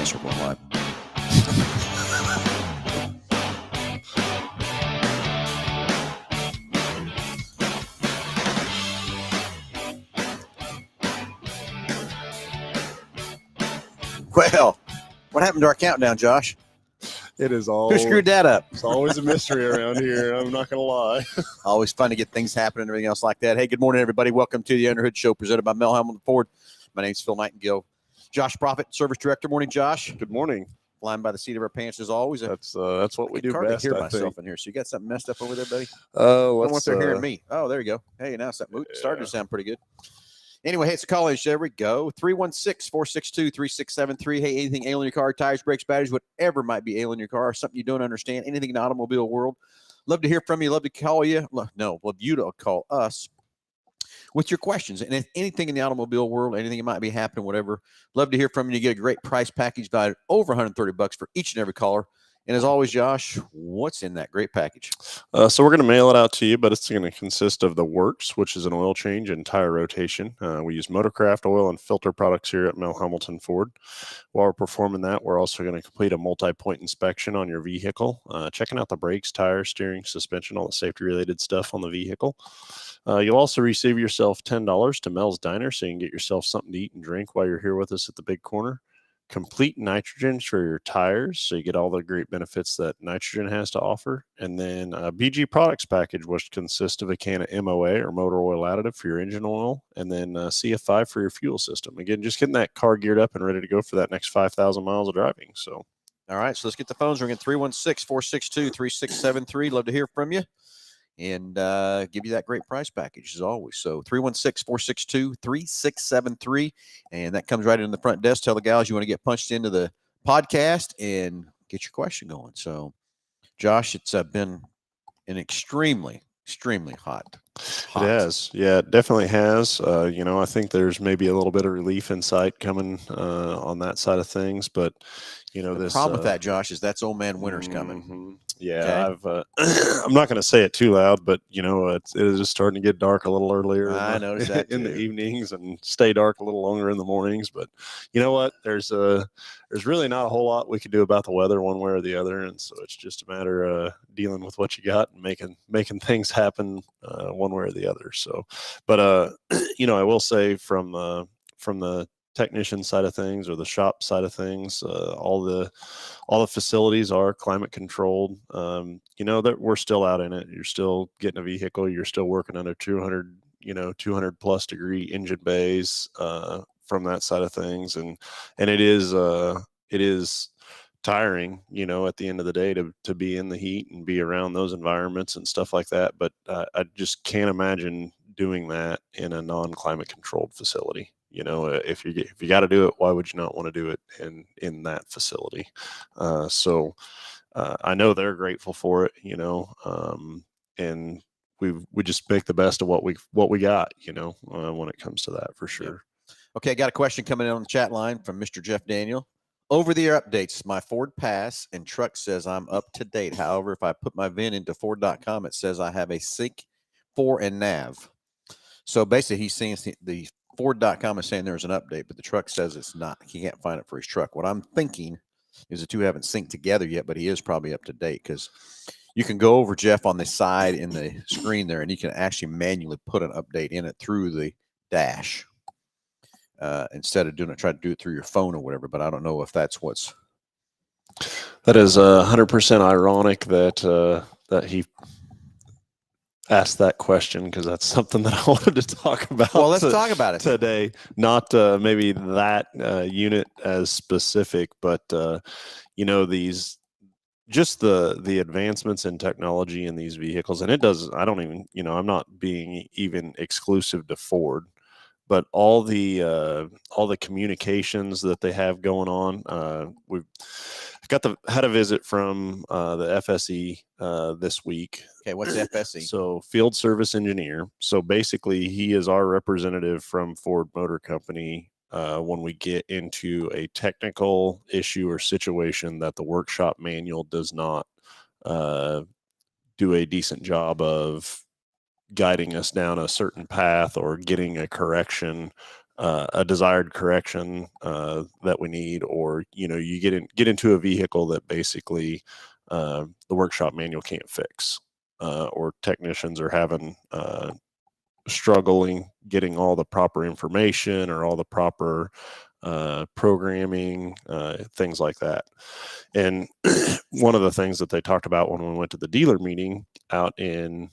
Yes, we're going live. Well, what happened to our countdown, Josh? It is all. Who screwed that up? It's always a mystery around here. I'm not going to lie. Always fun to get things happening and everything else like that. Hey, good morning, everybody. Welcome to the Underhood Show presented by Hambelton Ford. My name's Phil Nightingale. Josh Profit, Service Director. Morning, Josh. Good morning. Flying by the seat of our pants as always. That's what we do best. I hear I myself think. in here. So you got something messed up over there, buddy? I Oh, don't want they're hearing me. Oh, there you go. Hey, now it's starting to sound pretty good. Anyway, hey, it's a call in. There we go. 316-462-3673. Hey, anything ailing your car, tires, brakes, batteries, whatever might be ailing your car, something you don't understand, anything in the automobile world. Love to hear from you. Love to call you. Love you to call us with your questions. And if anything in the automobile world, anything that might be happening, whatever, love to hear from you. You get a great price package valued over $130 for each and every caller. And as always, Josh, what's in that great package? So we're going to mail it out to you, but it's going to consist of the works, which is an oil change and tire rotation. We use Motorcraft oil and filter products here at Hambelton Ford. While we're performing that, we're also going to complete a multi-point inspection on your vehicle, checking out the brakes, tires, steering, suspension, all the safety-related stuff on the vehicle. You'll also receive yourself $10 to Mel's Diner, so you can get yourself something to eat and drink while you're here with us at the big corner. Complete nitrogen for your tires, so you get all the great benefits that nitrogen has to offer. And then a BG products package, which consists of a can of MOA or motor oil additive for your engine oil, and then CF5 for your fuel system. Again, just getting that car geared up and ready to go for that next 5,000 miles of driving. So, all right, so let's get the phones ringing. 316-462-3673. Love to hear from you and give you that great price package as always. So 316-462-3673. And that comes right in the front desk. Tell the gals you want to get punched into the podcast and get your question going. So, Josh, it's been an extremely hot. It has. Yeah, it definitely has. I think there's maybe a little bit of relief in sight coming on that side of things. But, the problem with that, Josh, is that's old man winter's coming. Mm-hmm. Yeah, okay. I'm not going to say it too loud, but it is starting to get dark a little earlier. I noticed that in the evenings and stay dark a little longer in the mornings. But you know what? There's really not a whole lot we can do about the weather one way or the other, and so it's just a matter of dealing with what you got and making things happen one way or the other. So, but I will say from the technician side of things or the shop side of things, all the facilities are climate controlled. That we're still out in it. You're still getting a vehicle. You're still working under 200 plus degree engine bays from that side of things, and it is tiring, at the end of the day to be in the heat and be around those environments and stuff like that. But I just can't imagine doing that in a non-climate controlled facility. If you got to do it, why would you not want to do it in that facility? So I know they're grateful for it, and we just make the best of what we got, when it comes to that, for sure. Yeah. Okay, I got a question coming in on the chat line from Mr. Jeff Daniel. Over the air updates, my Ford Pass and truck says I'm up to date. However, if I put my VIN into Ford.com, it says I have a Sync 4 and nav. So basically, he's saying the Ford.com is saying there's an update, but the truck says it's not. He can't find it for his truck. What I'm thinking is the two haven't synced together yet, but he is probably up to date, because you can go over, Jeff, on the side in the screen there, and you can actually manually put an update in it through the dash instead of try to do it through your phone or whatever. But I don't know if that's what's. That is 100% ironic that he asked that question, because that's something that I wanted to talk about. Well, let's talk about it today. Not maybe that unit as specific, but these just the advancements in technology in these vehicles, and it does. I don't even I'm not being even exclusive to Ford, but all the communications that they have going on. We've had a visit from the FSE this week. Okay, what's the FSE? So field service engineer. So basically, he is our representative from Ford Motor Company when we get into a technical issue or situation that the workshop manual does not do a decent job of guiding us down a certain path or getting a correction a desired correction that we need, or you get into a vehicle that basically the workshop manual can't fix, or technicians are having struggling getting all the proper information or all the proper programming, things like that. And one of the things that they talked about when we went to the dealer meeting out in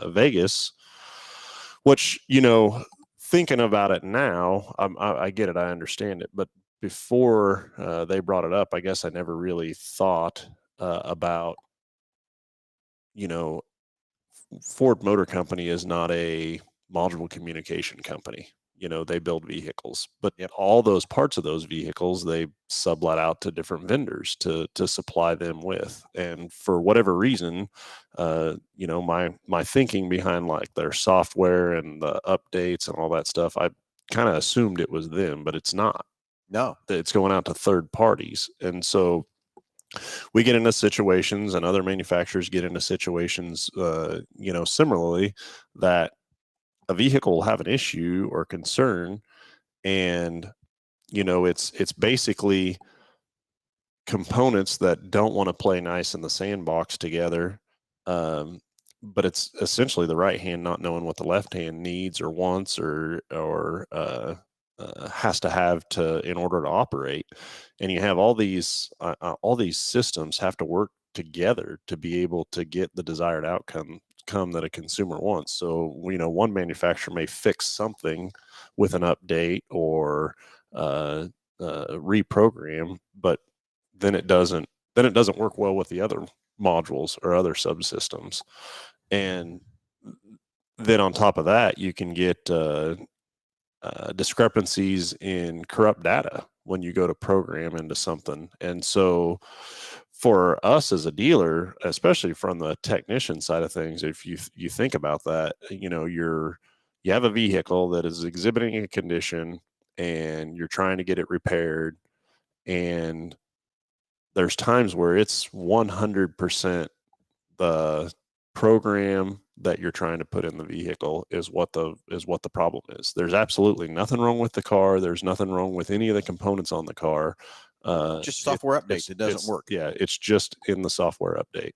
Vegas, which, thinking about it now, I get it, I understand it. But before they brought it up, I guess I never really thought about, Ford Motor Company is not a module communication company. They build vehicles, but Yep. all those parts of those vehicles, they sublet out to different vendors to supply them with. And for whatever reason, my thinking behind like their software and the updates and all that stuff, I kind of assumed it was them, but it's not. No. It's going out to third parties. And so we get into situations, and other manufacturers get into situations, similarly, that a vehicle will have an issue or concern, and it's basically components that don't want to play nice in the sandbox together. But it's essentially the right hand not knowing what the left hand needs or wants or has to have in order to operate. And you have all these systems have to work together to be able to get the desired outcome that a consumer wants. So one manufacturer may fix something with an update or reprogram, but then it doesn't work well with the other modules or other subsystems. And then on top of that, you can get discrepancies in corrupt data when you go to program into something. And so for us as a dealer, especially from the technician side of things, if you think about that, you have a vehicle that is exhibiting a condition and you're trying to get it repaired, and there's times where it's 100% the program that you're trying to put in the vehicle is what the problem is. There's absolutely nothing wrong with the car. There's nothing wrong with any of the components on the car. Just software update. It doesn't work. Yeah, it's just in the software update.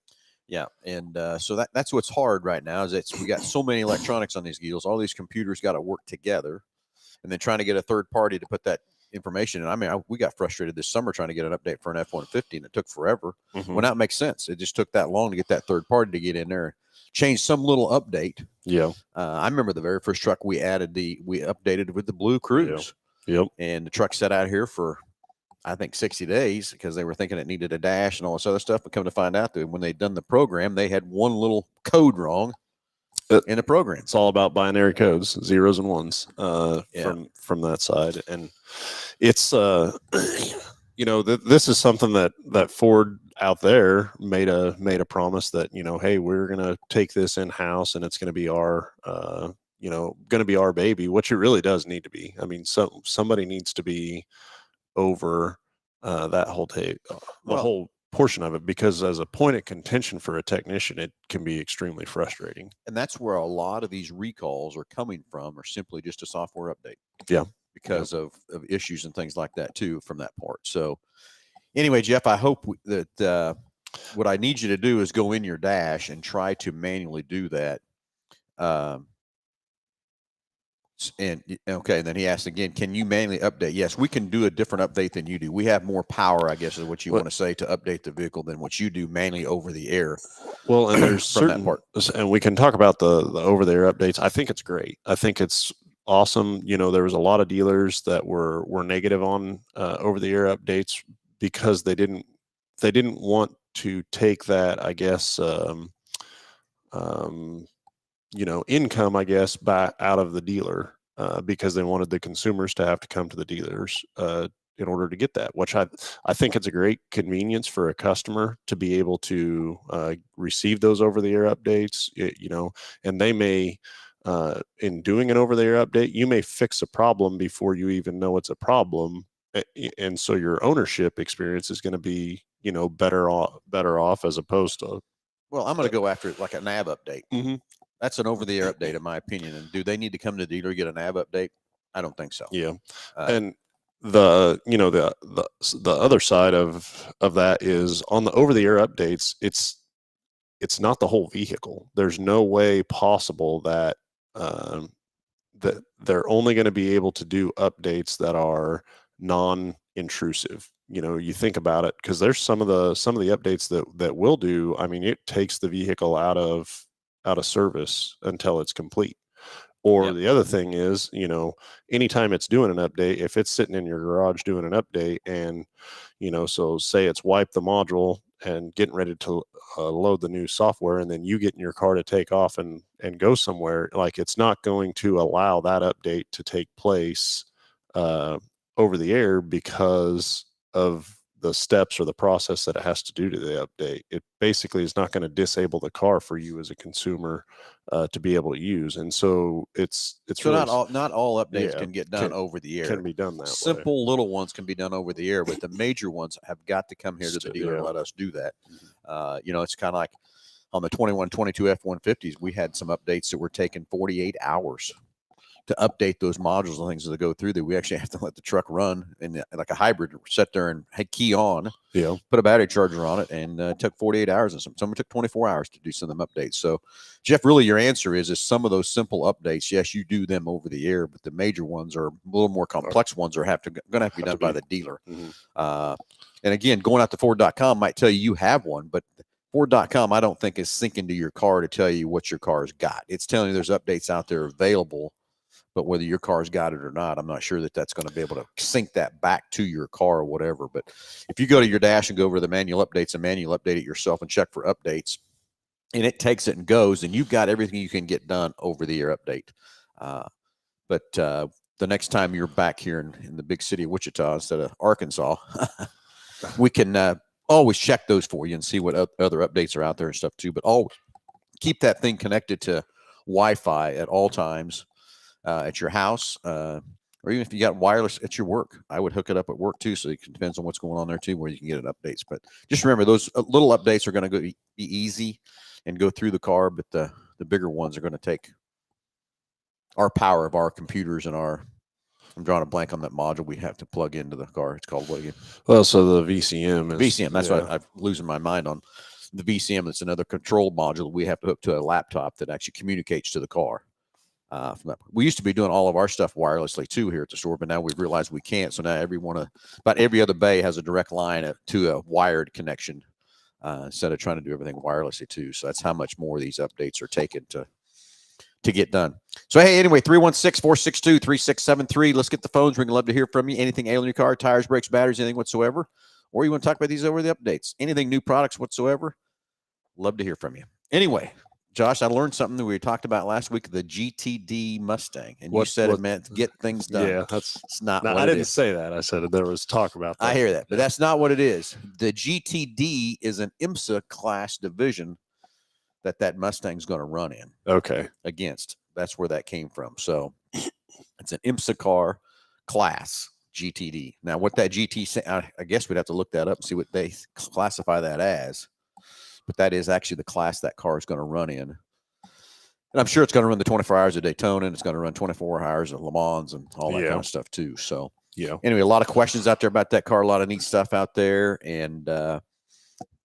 Yeah, and so that's what's hard right now is we got so many electronics on these deals. All these computers got to work together, and then trying to get a third party to put that information in. I mean, we got frustrated this summer trying to get an update for an F-150, and it took forever. Mm-hmm. Well, now it makes sense. It just took that long to get that third party to get in there and change some little update. Yeah, I remember the very first truck we updated with the Blue Cruise. Yep. And the truck sat out here for, I think, 60 days because they were thinking it needed a dash and all this other stuff. But come to find out that when they'd done the program, they had one little code wrong in the program. It's all about binary codes, zeros and ones from that side. And it's, this is something that Ford out there made a promise that, hey, we're going to take this in-house and it's going to be our, baby, which it really does need to be. I mean, somebody needs to be over that whole whole portion of it, because as a point of contention for a technician, it can be extremely frustrating. And that's where a lot of these recalls are coming from, or simply just a software update. Yeah. Because of issues and things like that too from that part. So anyway, Jeff, I hope that what I need you to do is go in your dash and try to manually do that. And then he asked again, can you manually update? Yes, we can do a different update than you do. We have more power, I guess, is what you want to say, to update the vehicle than what you do manually over the air. Well, and there's certain part, and we can talk about the over the air updates. I think it's great. I think it's awesome. There was a lot of dealers that were negative on over the air updates because they didn't want to take that, I guess, income, I guess, back out of the dealer because they wanted the consumers to have to come to the dealers in order to get that, which I think it's a great convenience for a customer to be able to receive those over the air updates, and they may, in doing an over the air update, you may fix a problem before you even know it's a problem. And so your ownership experience is going to be, better off as opposed to. Well, I'm going to go after it like a nav update. Mm-hmm. That's an over the air update, in my opinion. And do they need to come to the dealer to get a nav update? I don't think so. Yeah. Uh, And the other side of that is on the over the air updates, it's not the whole vehicle. There's no way possible that that they're only going to be able to do updates that are non-intrusive. You think about it, because there's some of the updates that will do. I mean, it takes the vehicle out of service until it's complete. Or Yep. the other thing is, anytime it's doing an update, if it's sitting in your garage doing an update, and so say it's wiped the module and getting ready to load the new software, and then you get in your car to take off and go somewhere, like, it's not going to allow that update to take place over the air because of the steps or the process that it has to do to the update. It basically is not going to disable the car for you as a consumer to be able to use. And so it's so really, not all updates yeah, can get done over the air. can be done that way. Simple little ones can be done over the air, but the major ones have got to come here to the dealer and Yeah. let us do that. It's kind of like on the 2122 F-150s, we had some updates that were taking 48 hours to update those modules and things as they go through there. We actually have to let the truck run in like a hybrid, sit there and key on, Yeah. put a battery charger on it, and it took 48 hours, and some took 24 hours to do some of them updates. So, Jeff, really your answer is some of those simple updates, yes, you do them over the air, but the major ones are a little more complex ones are going to have to be done by the dealer. Mm-hmm. And again, going out to Ford.com might tell you have one, but Ford.com I don't think is syncing to your car to tell you what your car's got. It's telling you there's updates out there available, but whether your car's got it or not, I'm not sure that that's going to be able to sync that back to your car or whatever. But if you go to your dash and go over to the manual updates and manual update it yourself and check for updates, and it takes it and goes, and you've got everything you can get done over the air update. But the next time you're back here in the big city of Wichita instead of Arkansas, we can always check those for you and see what other updates are out there and stuff too. But always keep that thing connected to Wi-Fi at all times. At your house, or even if you got wireless at your work, I would hook it up at work too. So it depends on what's going on there too, where you can get it updates. But just remember, those little updates are going to be easy and go through the car, but the bigger ones are going to take our power of our computers and I'm drawing a blank on that module we have to plug into the car. It's called what again? Well, so the VCM is VCM. That's what I'm losing my mind on. The VCM, that's another control module we have to hook to a laptop that actually communicates to the car. We used to be doing all of our stuff wirelessly too here at the store, but now we've realized we can't. So now about every other bay has a direct line to a wired connection instead of trying to do everything wirelessly too. So that's how much more these updates are taken to get done. So, hey, anyway, 316-462-3673. Let's get the phones. We'd love to hear from you. Anything ailing your car, tires, brakes, batteries, anything whatsoever. Or you want to talk about these over the updates. Anything new products whatsoever. Love to hear from you. Anyway, Josh, I learned something that we talked about last week, the GTD Mustang. And you said it meant get things done. Yeah, it's not what I it didn't is. say that. I said there was talk about that. I hear that, but that's not what it is. The GTD is an IMSA class division that Mustang's going to run in. Okay. Against. That's where that came from. So it's an IMSA car class, GTD. Now, what that GT, I guess we'd have to look that up and see what they classify that as. But that is actually the class that car is going to run in. And I'm sure it's going to run the 24 hours of Daytona, and it's going to run 24 hours of Le Mans and all that kind of stuff too. So, anyway, a lot of questions out there about that car, a lot of neat stuff out there, and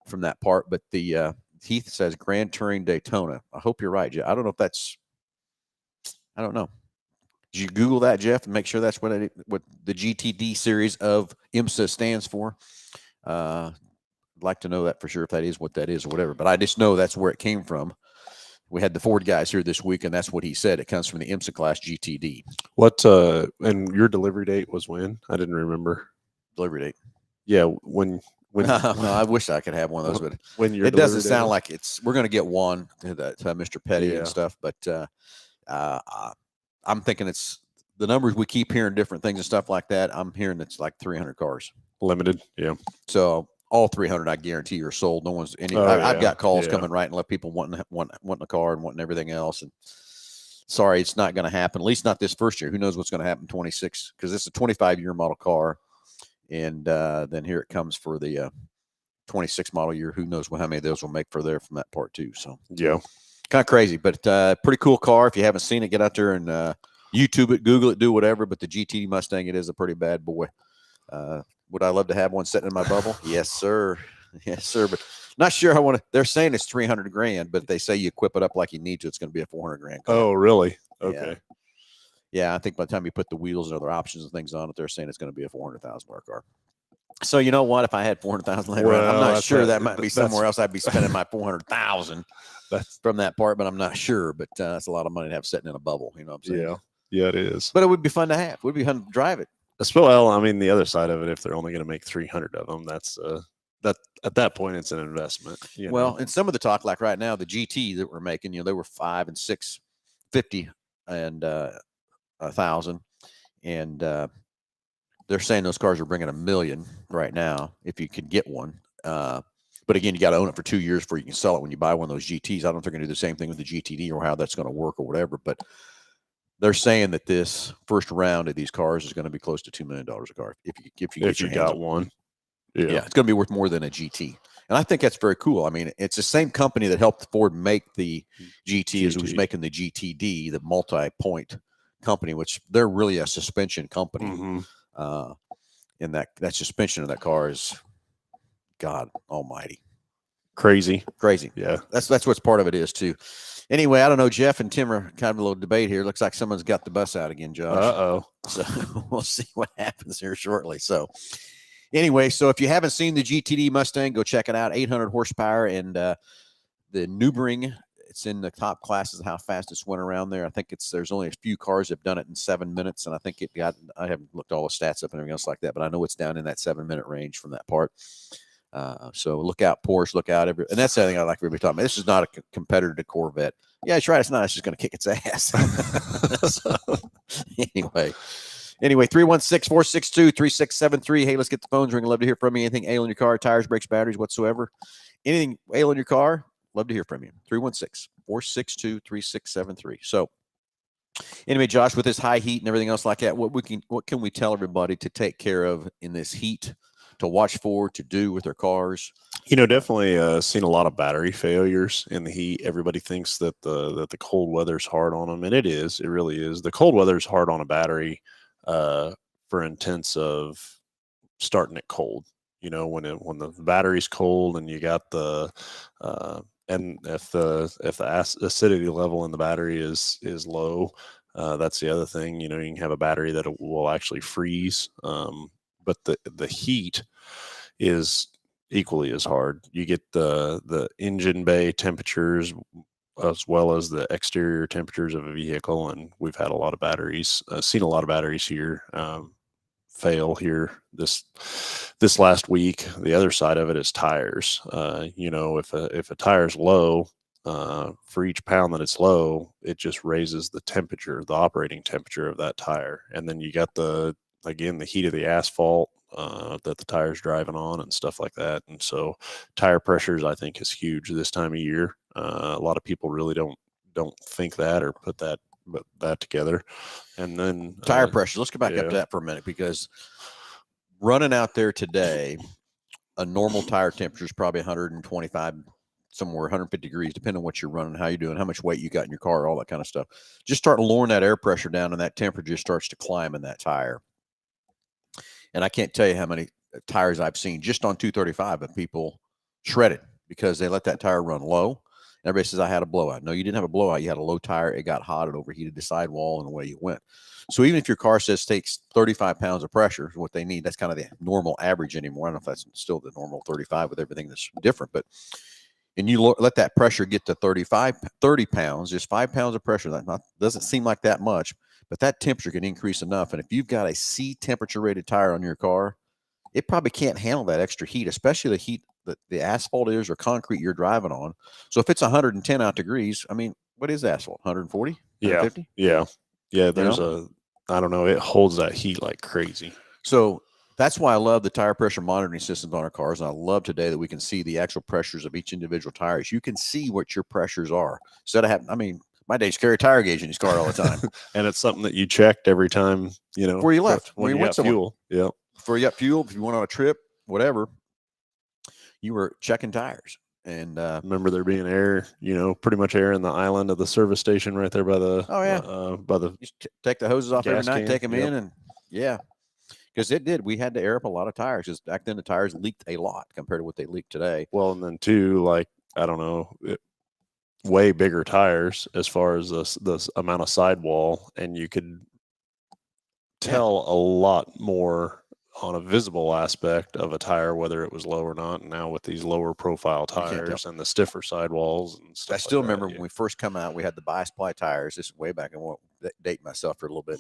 from that part. But the Heath says Grand Touring Daytona. I hope you're right, Jeff. I don't know if that's. I don't know. Did you Google that, Jeff, and make sure that's what the GTD series of IMSA stands for? I'd like to know that for sure, if that is what that is or whatever. But I just know that's where it came from. We had the Ford guys here this week, and that's what he said. It comes from the IMSA class GTD. What and your delivery date was when? I didn't remember. Delivery date. Yeah, when I wish I could have one of those, but when it doesn't sound like we're going to get one to Mr. Petty and stuff. But I'm thinking it's the numbers we keep hearing, different things and stuff like that. I'm hearing it's like 300 cars limited. Yeah. So all 300, I guarantee, are sold. No one's any. I've got calls coming right and left, people wanting a car and wanting everything else. And sorry, it's not going to happen. At least not this first year. Who knows what's going to happen in 26? Because it's a 25-year model car, and then here it comes for the 26 model year. Who knows how many of those will make for there from that part too. So yeah, kind of crazy, but pretty cool car. If you haven't seen it, get out there and YouTube it, Google it, do whatever. But the GT Mustang, it is a pretty bad boy. Would I love to have one sitting in my bubble? Yes, sir. Yes, sir. But not sure I want to. They're saying it's 300 grand, but they say you equip it up like you need to, it's going to be a 400 grand car. Oh, really? Yeah. Okay. Yeah, I think by the time you put the wheels and other options and things on it, they're saying it's going to be a $400,000 car. So you know what? If I had 400,000 later, I'm not sure that might be somewhere else. I'd be spending my 400,000 from that part, but I'm not sure. But that's a lot of money to have sitting in a bubble. You know what I'm saying? Yeah, it is. But it would be fun to have. It would be fun to drive it. Well, I mean, the other side of it, if they're only going to make 300 of them, that's that at that point it's an investment. Well, and some of the talk, like right now, the GT that we're making, they were 5 and 650 and 1,000, and they're saying those cars are bringing $1 million right now if you could get one. But again, you got to own it for 2 years before you can sell it when you buy one of those GTs. I don't know if they're going to do the same thing with the GTD or how that's going to work or whatever. But they're saying that this first round of these cars is going to be close to $2 million a car if you got one. Yeah, it's going to be worth more than a GT. And I think that's very cool. I mean, it's the same company that helped Ford make the GT as who's making the GTD, the multi-point company, which they're really a suspension company. Mm-hmm. And that suspension of that car is, God Almighty, crazy. Yeah, that's what's part of it is too. Anyway, I don't know. Jeff and Tim are kind of a little debate here. Looks like someone's got the bus out again, Josh. So we'll see what happens here shortly. So anyway, so if you haven't seen the GTD Mustang, go check it out. 800 horsepower and the Nürburgring. It's in the top classes of how fast it's went around there. I think there's only a few cars that have done it in 7 minutes, and I think I haven't looked all the stats up and everything else like that, but I know it's down in that 7-minute range from that part. So look out, Porsche, look out. And that's the other thing I like everybody talking about. This is not a competitor to Corvette. Yeah, that's right. It's not. It's just going to kick its ass. So, anyway, 316-462-3673. Hey, let's get the phones ringing. Love to hear from you. Anything ailing your car, tires, brakes, batteries, whatsoever. Anything ailing your car, love to hear from you. 316-462-3673. So anyway, Josh, with this high heat and everything else like that, what can we tell everybody to take care of in this heat, to watch for, to do with their cars? Definitely seen a lot of battery failures in the heat. Everybody thinks that the cold weather's hard on them, and it is. It really is. The cold weather's hard on a battery for intents of starting it cold. When the battery's cold and you got the and if the acidity level in the battery is low, that's the other thing. You can have a battery that will actually freeze. But the heat is equally as hard. You get the engine bay temperatures as well as the exterior temperatures of a vehicle, and we've had a lot of batteries, seen a lot of batteries here fail here this last week. The other side of it is tires. If a tire's low, for each pound that it's low, it just raises the operating temperature of that tire, and then you got the heat of the asphalt that the tire's driving on and stuff like that. And so tire pressures, I think, is huge this time of year. A lot of people really don't think that or put that together. And then tire pressure. Let's go back up to that for a minute, because running out there today, a normal tire temperature is probably 125, somewhere 150 degrees, depending on what you're running, how you're doing, how much weight you got in your car, all that kind of stuff. Just start lowering that air pressure down, and that temperature starts to climb in that tire. And I can't tell you how many tires I've seen just on 235 of people shredded because they let that tire run low. Everybody says, I had a blowout. No, you didn't have a blowout. You had a low tire. It got hot. It overheated the sidewall, and away you went. So even if your car says takes 35 pounds of pressure, what they need, that's kind of the normal average anymore. I don't know if that's still the normal 35 with everything that's different, and you let that pressure get to 30 pounds, just 5 pounds of pressure. That doesn't seem like that much, but that temperature can increase enough. And if you've got a C temperature rated tire on your car, it probably can't handle that extra heat, especially the heat that the asphalt is or concrete you're driving on. So if it's 110 out degrees, I mean, what is asphalt? 140? 150? Yeah. There's I don't know. It holds that heat like crazy. So that's why I love the tire pressure monitoring systems on our cars. And I love today that we can see the actual pressures of each individual tires. You can see what your pressures are. Instead of having, my days carry a tire gauge in his car all the time. And it's something that you checked every time, before you left, when you went fuel. Yeah. Before you got fuel, if you went on a trip, whatever, you were checking tires. And remember there being air, pretty much air in the island of the service station right there by the by the take the hoses off every gas night, can. take them in, and because it did. We had to air up a lot of tires because back then the tires leaked a lot compared to what they leak today. Well, and then too, like I don't know, way bigger tires as far as this amount of sidewall, and you could tell a lot more on a visible aspect of a tire whether it was low or not. And now with these lower profile tires and the stiffer sidewalls and stuff, I still like remember when we first come out, we had the bi-ply tires. This is way back. I won't date myself for a little bit,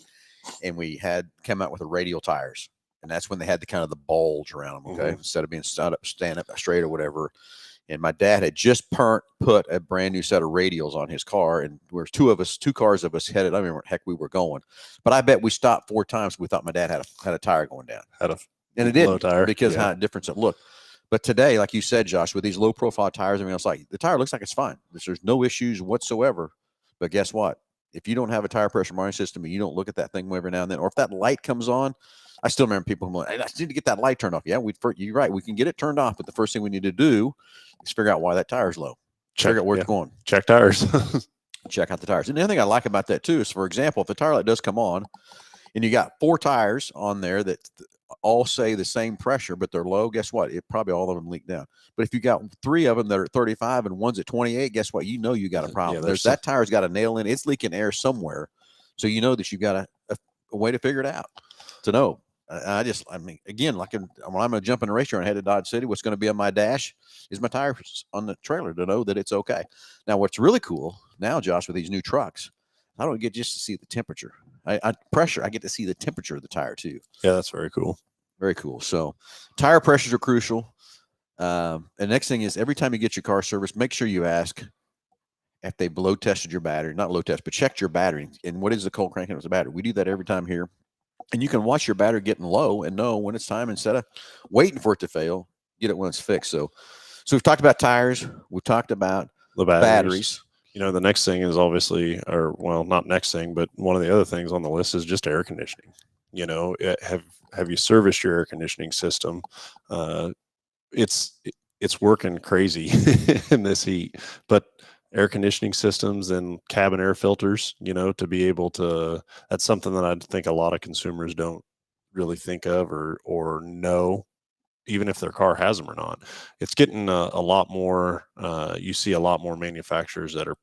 and we had come out with the radial tires, and that's when they had the kind of the bulge around them. Okay, instead of being stand up straight or whatever. And my dad had just put a brand new set of radials on his car, and there was two cars of us headed. I don't remember what heck we were going, but I bet we stopped 4 times. We thought my dad had a tire going down, and it didn't tire because how different it looked. But today, like you said, Josh, with these low profile tires, I mean, it's like the tire looks like it's fine. There's no issues whatsoever. But guess what? If you don't have a tire pressure monitoring system and you don't look at that thing every now and then, or if that light comes on, I still remember people going, "Hey, I need to get that light turned off." Yeah, you're right. We can get it turned off, but the first thing we need to do is figure out why that tire's low. Figure out where it's going. Check tires. Check out the tires. And the other thing I like about that too is, for example, if the tire light does come on, and you got 4 tires on there that all say the same pressure, but they're low, guess what? It probably all of them leak down. But if you got 3 of them that are at 35 and one's at 28, guess what? You know you got a problem. That tire's got a nail in it. It's leaking air somewhere. So you know that you've got a way to figure it out. To know. I mean, again, like when I'm going to jump in a race car and head to Dodge City, what's going to be on my dash is my tires on the trailer to know that it's okay. Now, what's really cool now, Josh, with these new trucks, I don't get just to see the temperature. I get to see the temperature of the tire too. Yeah, that's very cool. Very cool. So tire pressures are crucial. And next thing is, every time you get your car serviced, make sure you ask if they've load tested your battery, not load test, but checked your battery. And what is the cold cranking of the battery? We do that every time here. And you can watch your battery getting low and know when it's time, instead of waiting for it to fail, get it when it's fixed. So we've talked about tires. We've talked about the batteries. The next thing is obviously, not next thing, but one of the other things on the list is just air conditioning. Have you serviced your air conditioning system? It's working crazy in this heat, but air conditioning systems and cabin air filters, to be able to, that's something that I think a lot of consumers don't really think of or know, even if their car has them or not. It's getting a lot more, you see a lot more manufacturers that are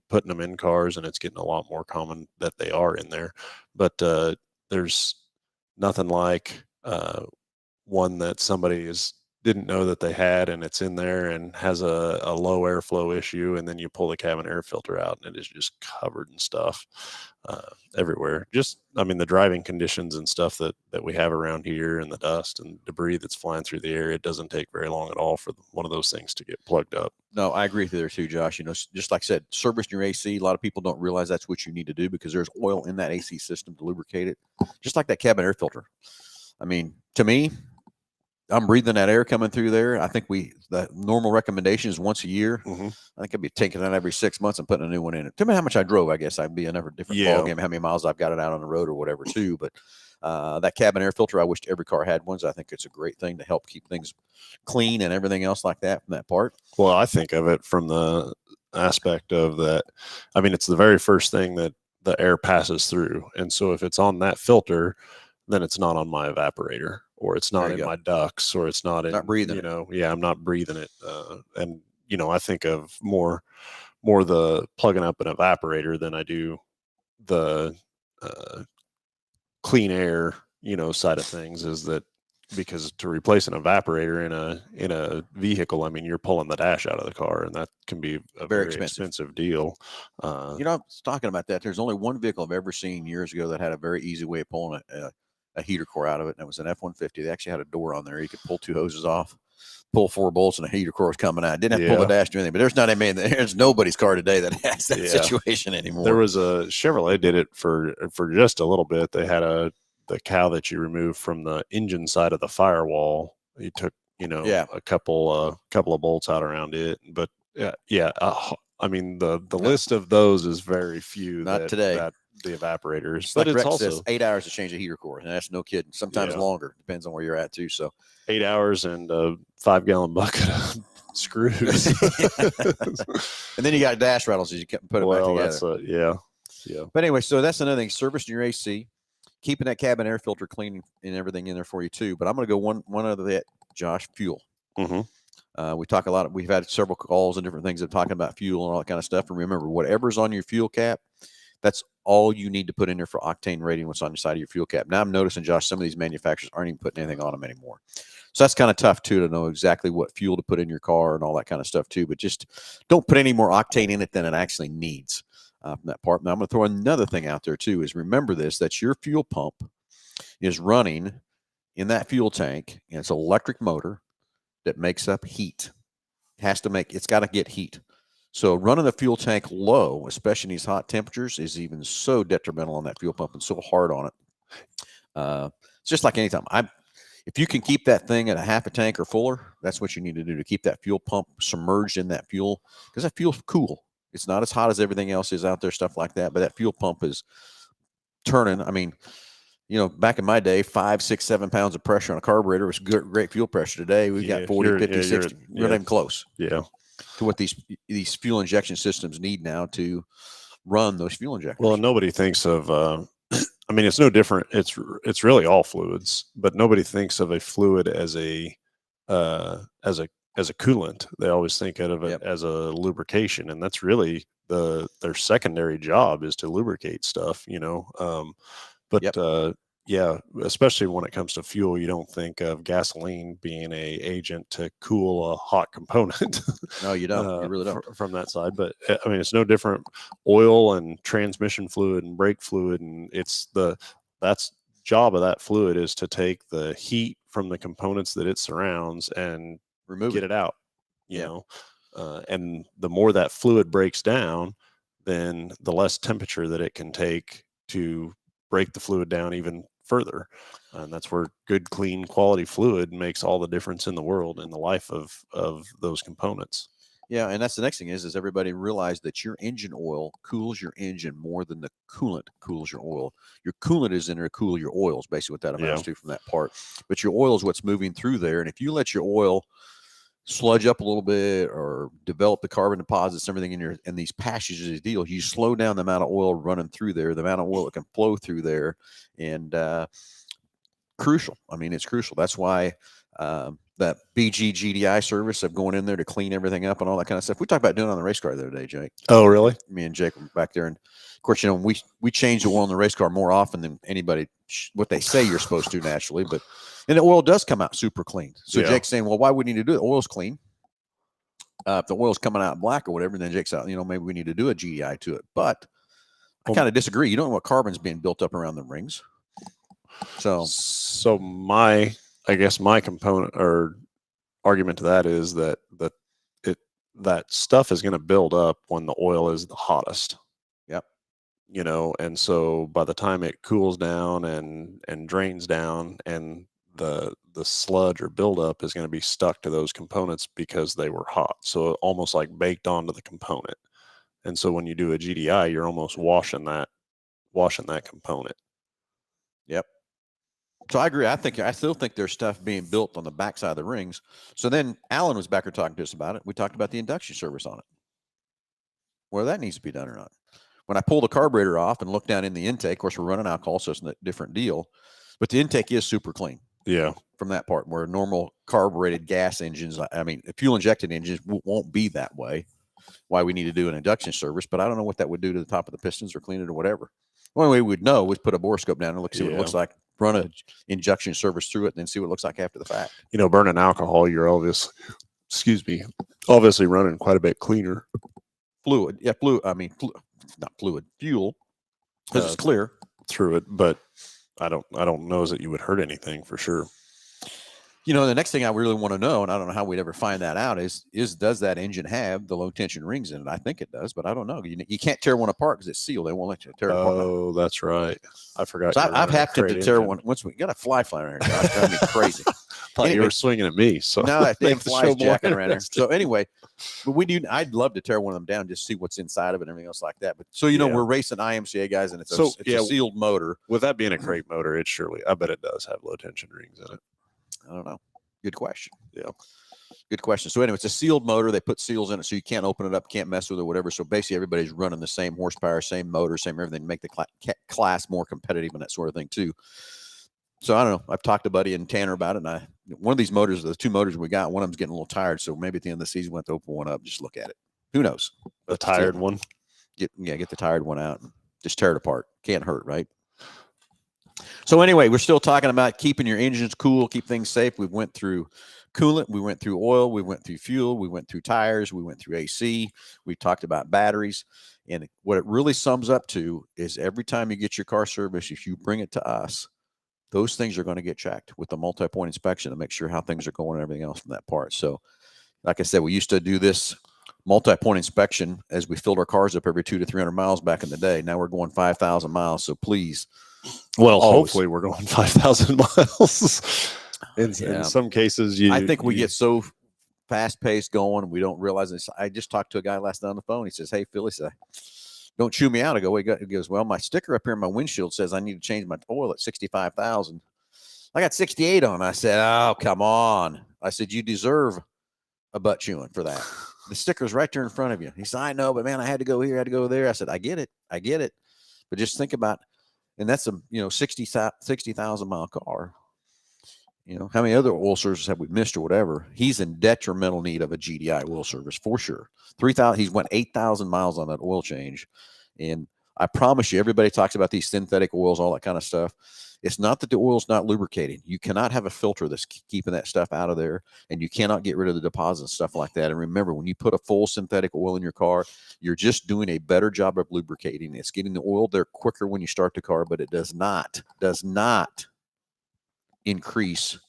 putting them in cars, and it's getting a lot more common that they are in there. But there's nothing like one that somebody didn't know that they had, and it's in there and has a low airflow issue, and then you pull the cabin air filter out and it is just covered in stuff everywhere. The driving conditions and stuff that we have around here, and the dust and debris that's flying through the air, it doesn't take very long at all for one of those things to get plugged up. No, I agree with you there too, Josh. Just like I said, service your AC. A lot of people don't realize that's what you need to do, because there's oil in that AC system to lubricate it, just like that cabin air filter. I mean, to me, I'm breathing that air coming through there. I think the normal recommendation is once a year. Mm-hmm. I think I'd be taking that every 6 months and putting a new one in it. Tell me how much I drove. I guess I'd be another different ball game, how many miles I've got it out on the road or whatever too. But that cabin air filter, I wish every car had one. I think it's a great thing to help keep things clean and everything else like that from that part. Well, I think of it from the aspect of that. I mean, it's the very first thing that the air passes through. And so if it's on that filter, then it's not on my evaporator, or it's not in my ducts, or it's not breathing. I'm not breathing it. And I think of more the plugging up an evaporator than I do the clean air, side of things. Is that because to replace an evaporator in a vehicle, I mean, you're pulling the dash out of the car, and that can be a very expensive deal. I was talking about that. There's only one vehicle I've ever seen years ago that had a very easy way of pulling a heater core out of it, and it was an F-150. They actually had a door on there. You could pull 2 hoses off, pull 4 bolts, and a heater core was coming out. Didn't have to pull the dash or anything. But there's nobody's car today that has that situation anymore. There was a Chevrolet did it for just a little bit. They had the cow that you remove from the engine side of the firewall. You took a couple of bolts out around it, but I mean the list of those is very few. Not today. The evaporators, but like it's also 8 hours to change a heater core, and that's no kidding. Sometimes longer, depends on where you're at too. So 8 hours and a 5-gallon bucket of screws. And then you got dash rattles as you put it back together. That's yeah. But anyway, so that's another thing. Servicing your AC, keeping that cabin air filter clean and everything in there for you too. But I'm going to go one other that, Josh, fuel. We talk a lot. We've had several calls and different things of talking about fuel and all that kind of stuff. And remember, whatever's on your fuel cap, that's all you need to put in there for octane rating. What's on the side of your fuel cap. Now I'm noticing, Josh, some of these manufacturers aren't even putting anything on them anymore. So that's kind of tough too, to know exactly what fuel to put in your car and all that kind of stuff too. But just don't put any more octane in it than it actually needs from that part. Now I'm going to throw another thing out there too. Is remember this: that your fuel pump is running in that fuel tank, and it's an electric motor that makes up heat. It's got to get heat. So running the fuel tank low, especially in these hot temperatures, is even so detrimental on that fuel pump and so hard on it. It's just like anytime. If you can keep that thing at a half a tank or fuller, that's what you need to do to keep that fuel pump submerged in that fuel, because that fuel's cool. It's not as hot as everything else is out there, stuff like that. But that fuel pump is turning. I mean, back in my day, 5, 6, 7 pounds of pressure on a carburetor was great fuel pressure. Today, we've got 40, 50, 60. We're not even close. Yeah. To what these fuel injection systems need now to run those fuel injectors. Well, nobody thinks of. I mean, it's no different. It's really all fluids, but nobody thinks of a fluid as a coolant. They always think of it as a lubrication, and that's really their secondary job is to lubricate stuff. Yeah, especially when it comes to fuel, you don't think of gasoline being a agent to cool a hot component. No, you don't. You really don't. From that side. But I mean, it's no different. Oil and transmission fluid and brake fluid, and that's job of that fluid is to take the heat from the components that it surrounds and get it out. You know, and the more that fluid breaks down, then the less temperature that it can take to break the fluid down even further. And that's where good, clean, quality fluid makes all the difference in the world in the life of those components. Yeah, and that's the next thing is everybody realize that your engine oil cools your engine more than the coolant cools your oil. Your coolant is in there to cool your oils, basically what that amounts to from that part. But your oil is what's moving through there. And if you let your oil sludge up a little bit or develop the carbon deposits, everything in these passages of the deal, you slow down the amount of oil running through there, the amount of oil that can flow through there, and crucial. I mean, it's crucial. That's why that BG GDI service of going in there to clean everything up and all that kind of stuff. We talked about doing it on the race car the other day, Jake. Oh, really? Me and Jake were back there, and of course, we change the oil in the race car more often than anybody. What they say you're supposed to naturally, but. And the oil does come out super clean. So Jake's saying, well, why would we need to do it? The oil's clean. If the oil's coming out black or whatever, then Jake's out, maybe we need to do a GDI to it. But I kind of disagree. You don't know what carbon's being built up around the rings. So I guess my component or argument to that is that that stuff is going to build up when the oil is the hottest. Yep. And so by the time it cools down and drains down, and the sludge or buildup is going to be stuck to those components because they were hot. So almost like baked onto the component. And so when you do a GDI, you're almost washing that component. Yep. So I agree. I still think there's stuff being built on the backside of the rings. So then Alan was back here talking to us about it. We talked about the induction service on it, whether that needs to be done or not. When I pull the carburetor off and look down in the intake, of course, we're running alcohol, so it's a different deal. But the intake is super clean. Yeah. From that part, where normal carbureted gas engines, fuel injected engines won't be that way. Why we need to do an induction service, but I don't know what that would do to the top of the pistons or clean it or whatever. The only way we'd know was put a borescope down and see what it looks like, run an injection service through it, and then see what it looks like after the fact. Burning alcohol, you're obviously running quite a bit cleaner. Fluid. Yeah, fluid. Not fluid, fuel, because it's clear through it, but I don't know that you would hurt anything for sure. The next thing I really want to know, and I don't know how we'd ever find that out, is does that engine have the low tension rings in it? I think it does, but I don't know. You can't tear one apart because it's sealed. They won't let you tear it apart. Oh, that's right. I forgot. So I've had to tear one once. We got a fly flying around here. It's driving me crazy. Thought you were swinging at me. So no, that damn fly's jacking around here. So anyway, but I'd love to tear one of them down, just see what's inside of it and everything else like that. But we're racing IMCA guys, and it's a sealed motor. With that being a crate motor, I bet it does have low tension rings in it. I don't know. Good question. Yeah. Good question. So anyway, it's a sealed motor. They put seals in it so you can't open it up, can't mess with it, whatever. So basically, everybody's running the same horsepower, same motor, same everything to make the class more competitive and that sort of thing too. So I don't know. I've talked to Buddy and Tanner about it, and one of these motors, the 2 motors we got, one of them's getting a little tired. So maybe at the end of the season, we'll have to open one up, just look at it. Who knows? The tired one. Get the tired one out and just tear it apart. Can't hurt, right? So anyway, we're still talking about keeping your engines cool, keep things safe. We went through coolant, we went through oil, we went through fuel, we went through tires, we went through AC, we talked about batteries. And what it really sums up to is every time you get your car serviced, if you bring it to us, those things are going to get checked with the multi-point inspection to make sure how things are going and everything else from that part. So like I said, we used to do this multi-point inspection as we filled our cars up every 200 to 300 miles back in the day. Now we're going 5,000 miles. So please. Well, hopefully we're going 5,000 miles. In some cases, I think we get so fast-paced going, we don't realize this. I just talked to a guy last night on the phone. He says, "Hey, Phil," he said, "don't chew me out." I go, "He goes, well, my sticker up here in my windshield says I need to change my oil at 65,000. I got 68 on." I said, "Oh, come on." I said, "You deserve a butt chewing for that. The sticker's right there in front of you." He said, "I know, but man, I had to go here, I had to go there." I said, I get it. But just think about, and that's a 60,000 mile car. How many other oil services have we missed or whatever? He's in detrimental need of a GDI oil service for sure. 3,000. He's went 8,000 miles on that oil change, and I promise you, everybody talks about these synthetic oils, all that kind of stuff. It's not that the oil's not lubricating. You cannot have a filter that's keeping that stuff out of there, and you cannot get rid of the deposits and stuff like that. And remember, when you put a full synthetic oil in your car, you're just doing a better job of lubricating. It's getting the oil there quicker when you start the car, but it does not increase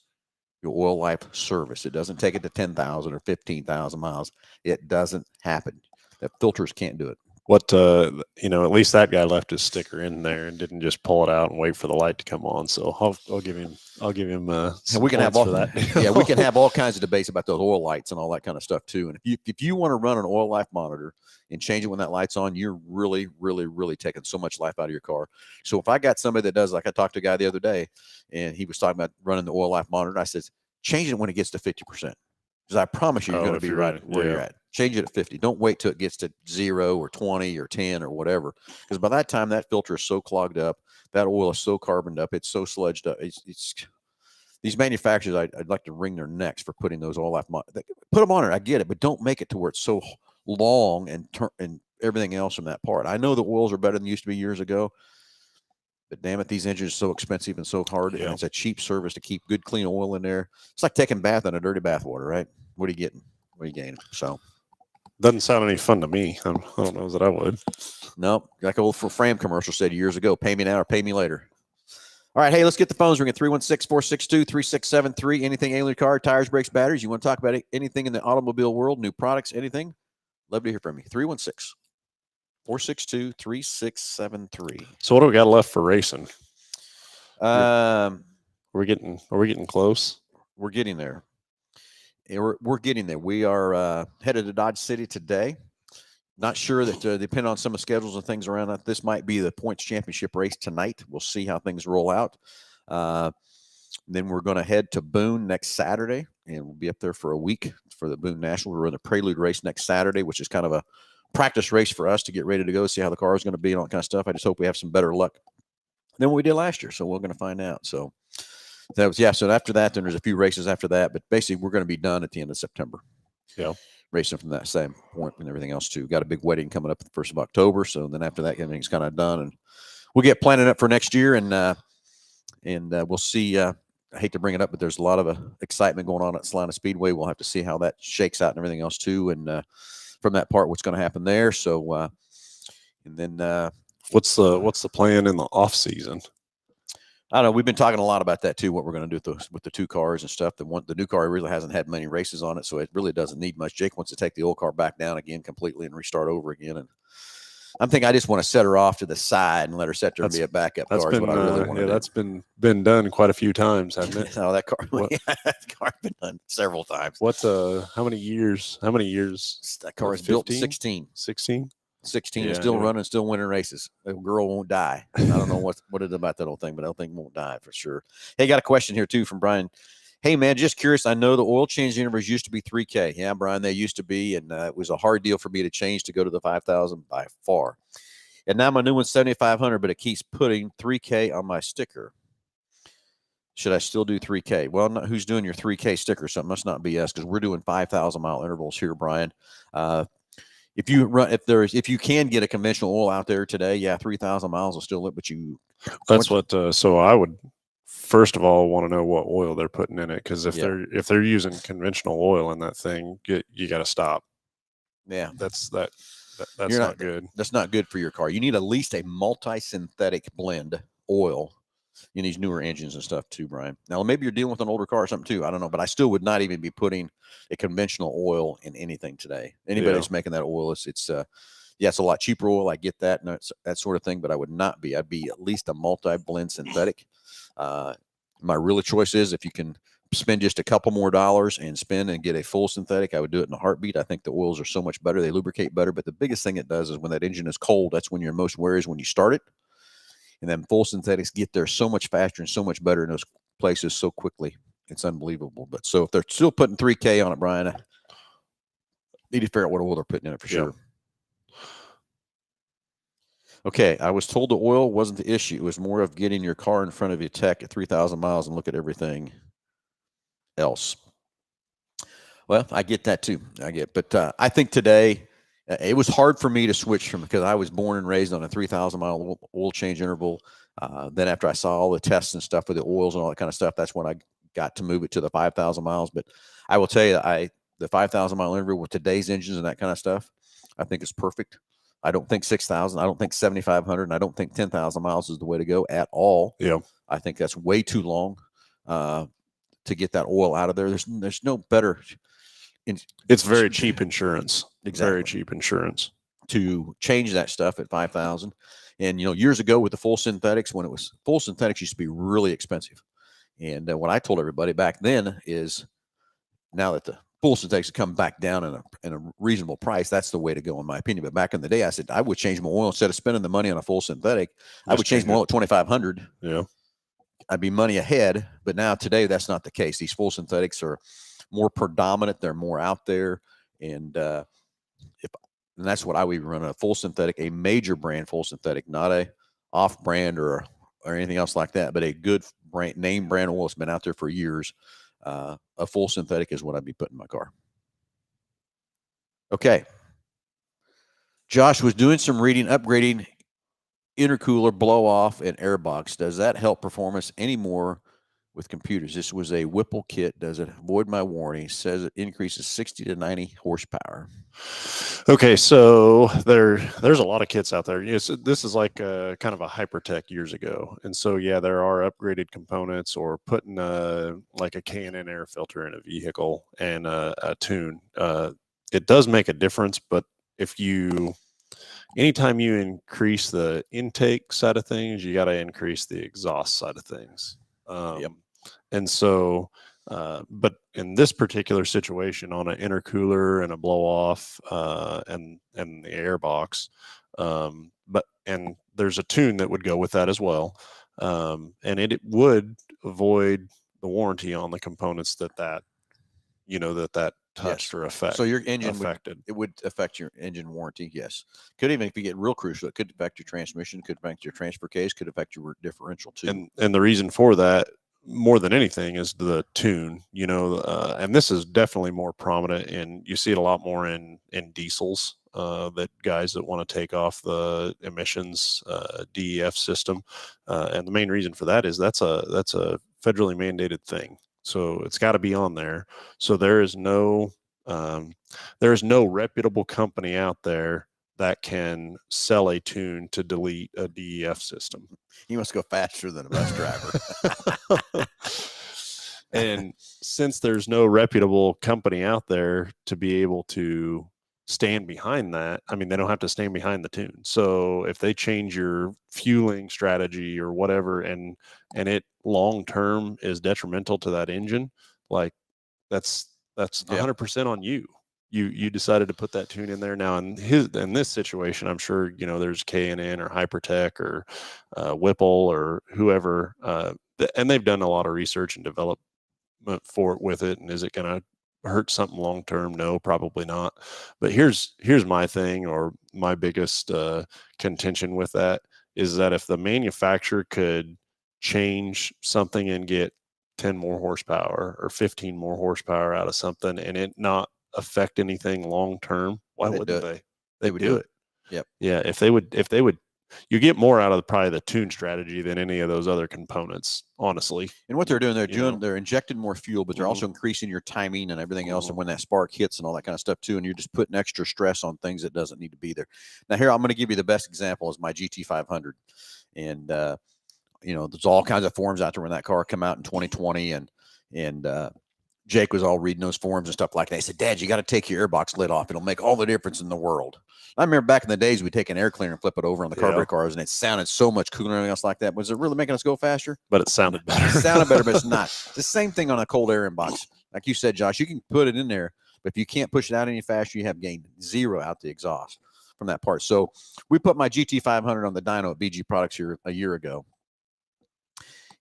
your oil life service. It doesn't take it to 10,000 or 15,000 miles. It doesn't happen. The filters can't do it. What at least that guy left his sticker in there and didn't just pull it out and wait for the light to come on. So I'll give him and we can have all that. Yeah, we can have all kinds of debates about those oil lights and all that kind of stuff too. And if you want to run an oil life monitor and change it when that light's on, you're really, really, really taking so much life out of your car. So if I got somebody that does, like I talked to a guy the other day, and he was talking about running the oil life monitor, I said, change it when it gets to 50%. Because I promise you're going to be right where you're at. Change it at 50. Don't wait till it gets to 0 or 20 or 10 or whatever. Because by that time, that filter is so clogged up, that oil is so carboned up, it's so sludged up. It's these manufacturers, I'd like to wring their necks for putting those oil life. Put them on it. I get it, but don't make it to where it's so long and everything else from that part. I know the oils are better than they used to be years ago, but damn it, these engines are so expensive and so hard. Yeah. And it's a cheap service to keep good, clean oil in there. It's like taking a bath in a dirty bath water, right? What are you getting? What are you gaining? So doesn't sound any fun to me. I don't know that I would. Nope. Like old Fram commercial said years ago, pay me now or pay me later. All right, hey, let's get the phones ringing. 316-462-3673. Anything alien car, tires, brakes, batteries. You want to talk about anything in the automobile world, new products, anything? Love to hear from you. 316-462-3673. So what do we got left for racing? Are we getting close? We're getting there. We're getting there. We are headed to Dodge City today. Not sure that depending on some of the schedules and things around that, this might be the points championship race tonight. We'll see how things roll out. Then we're going to head to Boone next Saturday, and we'll be up there for a week for the Boone National. We're in the Prelude race next Saturday, which is kind of a practice race for us to get ready to go, see how the car is going to be and all that kind of stuff. I just hope we have some better luck than what we did last year. So we're going to find out. So that was, so after that, then there's a few races after that, but basically we're going to be done at the end of September. Yeah. Racing from that same point and everything else too. Got a big wedding coming up the 1st of October. So then after that, everything's kind of done, and we'll get planning up for next year. And we'll see. I hate to bring it up, but there's a lot of excitement going on at Salina Speedway. We'll have to see how that shakes out and everything else too. And from that part, what's going to happen there. So, and then what's the plan in the off season? I don't know. We've been talking a lot about that too. What we're going to do with the 2 cars and stuff. The new car really hasn't had many races on it, so it really doesn't need much. Jake wants to take the old car back down again completely and restart over again. And I'm thinking I just want to set her off to the side and let her set there and be a backup car. Is what I really want to do. That's been done quite a few times, hasn't it? No, that car. That car's been done several times. What's how many years? That car is built 16. 16. 16 is still running, still winning races. The girl won't die. I don't know what it is about that whole thing, but that thing won't die for sure. Hey, got a question here too from Brian. Hey, man, just curious. I know the oil change universe used to be 3K. Yeah, Brian, they used to be. And it was a hard deal for me to change to go to the 5,000 by far. And now my new one's 7,500, but it keeps putting 3K on my sticker. Should I still do 3K? Well, who's doing your 3K sticker? Something must not be us because we're doing 5,000-mile intervals here, Brian. If you can get a conventional oil out there today, yeah, 3,000 miles will still live, but That's what. So I would first of all want to know what oil they're putting in it, because if they're using conventional oil in that thing, you got to stop. Yeah, that's not good. That's not good for your car. You need at least a multi-synthetic blend oil in these newer engines and stuff too, Brian. Now, maybe you're dealing with an older car or something too. I don't know, but I still would not even be putting a conventional oil in anything today. Anybody that's making that oil, it's a lot cheaper oil. I get that and that sort of thing, but I would not be. I'd be at least a multi-blend synthetic. My real choice is if you can spend just a couple more dollars and spend and get a full synthetic, I would do it in a heartbeat. I think the oils are so much better. They lubricate better, but the biggest thing it does is when that engine is cold, that's when you're most weary is when you start it. And then full synthetics get there so much faster and so much better in those places so quickly. It's unbelievable. But so if they're still putting 3K on it, Brian, I need to figure out what oil they're putting in it for sure. Okay, I was told the oil wasn't the issue. It was more of getting your car in front of your tech at 3,000 miles and look at everything else. Well, I get that too. But I think today it was hard for me to switch from because I was born and raised on a 3,000-mile oil change interval. Then after I saw all the tests and stuff with the oils and all that kind of stuff, that's when I got to move it to the 5,000 miles. But I will tell you, the 5,000-mile interval with today's engines and that kind of stuff, I think is perfect. I don't think 6,000. I don't think 7,500, and I don't think 10,000 miles is the way to go at all. Yeah, I think that's way too long to get that oil out of there. There's no better. It's very cheap insurance. Exactly. Very cheap insurance to change that stuff at 5,000. And years ago with the full synthetics, when it was full synthetics, used to be really expensive. And what I told everybody back then is, now that the full synthetics have come back down in a reasonable price, that's the way to go, in my opinion. But back in the day, I said I would change my oil instead of spending the money on a full synthetic. I would change my oil at 2,500. Yeah, I'd be money ahead. But now today, that's not the case. These full synthetics are more predominant. They're more out there, and that's what I would run, a full synthetic, a major brand full synthetic, not a off brand or anything else like that, but a good brand, name brand oil that's been out there for years. A full synthetic is what I'd be putting in my car. Okay. Josh was doing some reading, upgrading intercooler, blow off, and airbox. Does that help performance anymore with computers? This was a Whipple kit. Does it avoid my warranty? Says it increases 60 to 90 horsepower. Okay, so there's a lot of kits out there. Yes, this is like kind of a Hypertech years ago, and so yeah, there are upgraded components or putting like a K&N air filter in a vehicle and a tune. It does make a difference, but anytime you increase the intake side of things, you got to increase the exhaust side of things. Yep. And so, but in this particular situation, on an intercooler and a blow off, and the airbox, and there's a tune that would go with that as well, and it would avoid the warranty on the components that touched or affected. So your engine would affect your engine warranty. Yes, could even, if you get real crucial, it could affect your transmission, could affect your transfer case, could affect your differential too. And the reason for that, more than anything, is the tune. And this is definitely more prominent, and you see it a lot more in diesels. That guys that want to take off the emissions DEF system, and the main reason for that is that's a federally mandated thing. So it's got to be on there. So there is no reputable company out there that can sell a tune to delete a DEF system. You must go faster than a bus driver. And since there's no reputable company out there to be able to stand behind that, I mean, they don't have to stand behind the tune. So if they change your fueling strategy or whatever, and it long term is detrimental to that engine, like that's 100% on you. You decided to put that tune in there. Now in this situation, I'm sure there's K&N or Hypertech or Whipple or whoever, and they've done a lot of research and developed for with it, and is it going to hurt something long term? No, probably not. But here's my thing, or my biggest contention with that is that if the manufacturer could change something and get 10 more horsepower or 15 more horsepower out of something and it not affect anything long term, why wouldn't they? They would do it. Yep. Yeah, if they would, you get more out of probably the tune strategy than any of those other components, honestly. And what they're doing, they're injecting more fuel, but they're also increasing your timing and everything else, and when that spark hits and all that kind of stuff too. And you're just putting extra stress on things that doesn't need to be there. Now, here I'm going to give you the best example is my GT500, and there's all kinds of forums out there when that car came out in 2020, and Jake was all reading those forums and stuff like that. He said, "Dad, you got to take your airbox lid off. It'll make all the difference in the world." I remember back in the days, we'd take an air cleaner and flip it over on the carburetor cars, and it sounded so much cooler and everything else like that. Was it really making us go faster? But it sounded better. It sounded better, but it's not. It's the same thing on a cold air inbox. Like you said, Josh, you can put it in there, but if you can't push it out any faster, you have gained zero out the exhaust from that part. So we put my GT500 on the dyno at BG Products here a year ago.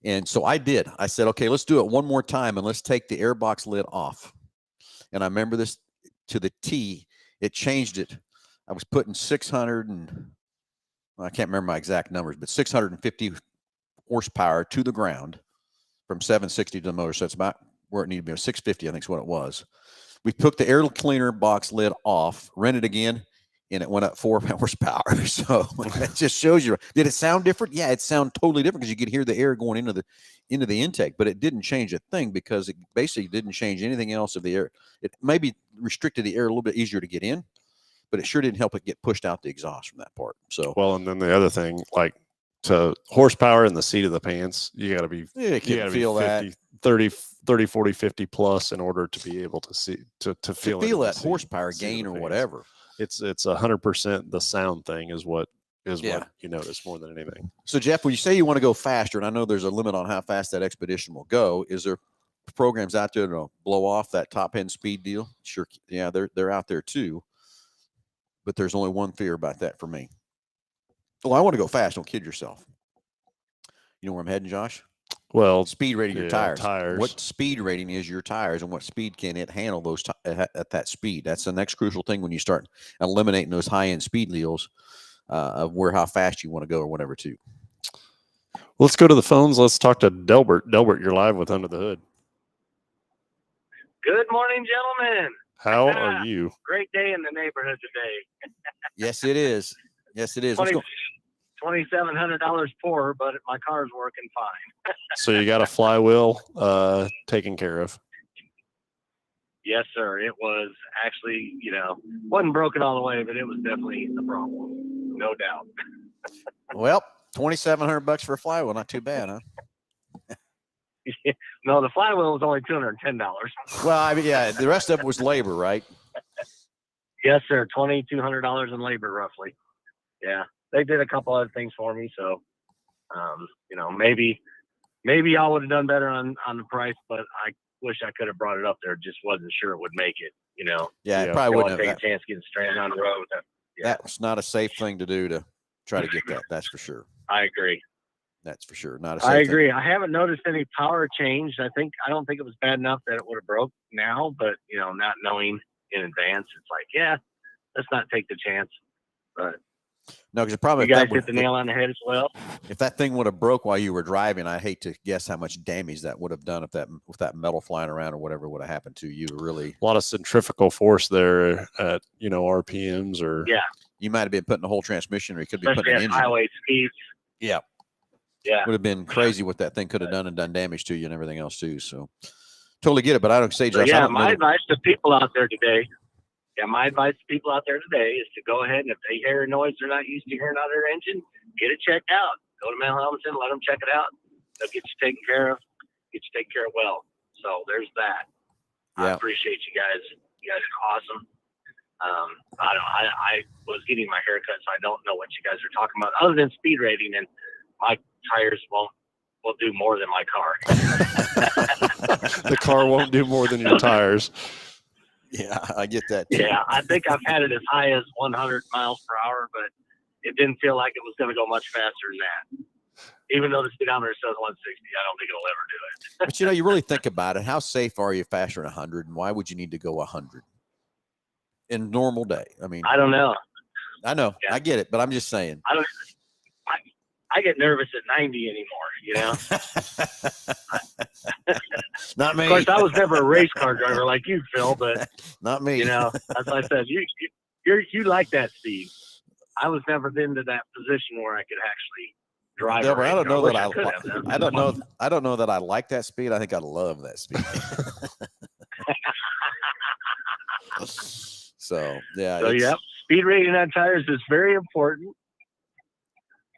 And so I did. I said, okay, let's do it one more time, and let's take the airbox lid off. And I remember this to the T. It changed it. I was putting 600 and I can't remember my exact numbers, but 650 horsepower to the ground from 760 to the motor. So that's about where it needed to be. 650, I think is what it was. We took the air cleaner box lid off, ran it again, and it went up 4 horsepower. So that just shows you. Did it sound different? Yeah, it sounded totally different because you could hear the air going into the intake, but it didn't change a thing because it basically didn't change anything else of the air. It maybe restricted the air a little bit easier to get in, but it sure didn't help it get pushed out the exhaust from that part. So well, and then the other thing, like to horsepower in the seat of the pants, you got to be you got to feel 50, that 30, 40, 50 plus in order to be able to see to feel that horsepower gain or whatever. It's 100% the sound thing is what you notice more than anything. So Jeff, when you say you want to go faster, and I know there's a limit on how fast that Expedition will go, is there programs out there to blow off that top end speed deal? Sure, yeah, they're out there too. But there's only one fear about that for me. Well, I want to go fast. Don't kid yourself. You know where I'm heading, Josh? Well, speed rating your tires. Tires. What speed rating is your tires, and what speed can it handle those at that speed? That's the next crucial thing when you start eliminating those high-end speed deals of how fast you want to go or whatever too. Let's go to the phones. Let's talk to Delbert. Delbert, you're live with Under the Hood. Good morning, gentlemen. How are you? Great day in the neighborhood today. Yes, it is. Yes, it is. $2,700 poorer, but my car's working fine. So you got a flywheel taken care of? Yes, sir. It was actually, wasn't broken all the way, but it was definitely a problem. No doubt. Well, $2,700 for a flywheel, not too bad, huh? No, the flywheel was only $210. Well, I mean, yeah, the rest of it was labor, right? Yes, sir. $2,200 in labor, roughly. Yeah, they did a couple other things for me, so maybe y'all would have done better on the price, but I wish I could have brought it up there. Just wasn't sure it would make it. Yeah, it probably wouldn't take have. a chance getting stranded on the road. That's not a safe thing to do to try to get that. That's for sure. I agree. That's for sure. Not a safe I agree. thing. I haven't noticed any power change. I don't think it was bad enough that it would have broke now, but not knowing in advance, it's like, yeah, let's not take the chance. But no, because the problem you guys hit the nail on the head as well. If that thing would have broke while you were driving, I hate to guess how much damage that would have done if that metal flying around or whatever would have happened to you. Really, a lot of centrifugal force there at RPMs or you might have been putting the whole transmission, or you could be especially putting an at engine. highway speeds. Yeah. Yeah. Would have been crazy what that thing could have done and done damage to you and everything else too. So totally get it. But I don't say, Josh. Yeah, my advice to people out there today. Yeah, my advice to people out there today is to go ahead and if they hear a noise they're not used to hearing out of their engine, get it checked out. Go to Hambelton, let them check it out. They'll get you taken care of. Well. So there's that. Yeah. I appreciate you guys. You guys are awesome. I was getting my haircut, so I don't know what you guys are talking about other than speed rating, and my tires will do more than my car. The car won't do more than your tires. Yeah, I get that too. Yeah, I think I've had it as high as 100 miles per hour, but it didn't feel like it was going to go much faster than that. Even though the speedometer says 160, I don't think it'll ever do it. But you really think about it. How safe are you faster than 100, and why would you need to go 100 in normal day? I mean, I don't know. I know, Yeah. I get it, but I'm just saying. I get nervous at 90 anymore, Not me. Of course, I was never a race car driver like you, Phil, but not me. as I said, you like that speed. I was never into that position where I could actually drive. Yeah, but I don't know that I don't know that I like that speed. I think I love that speed. So yeah. So speed rating on tires is very important.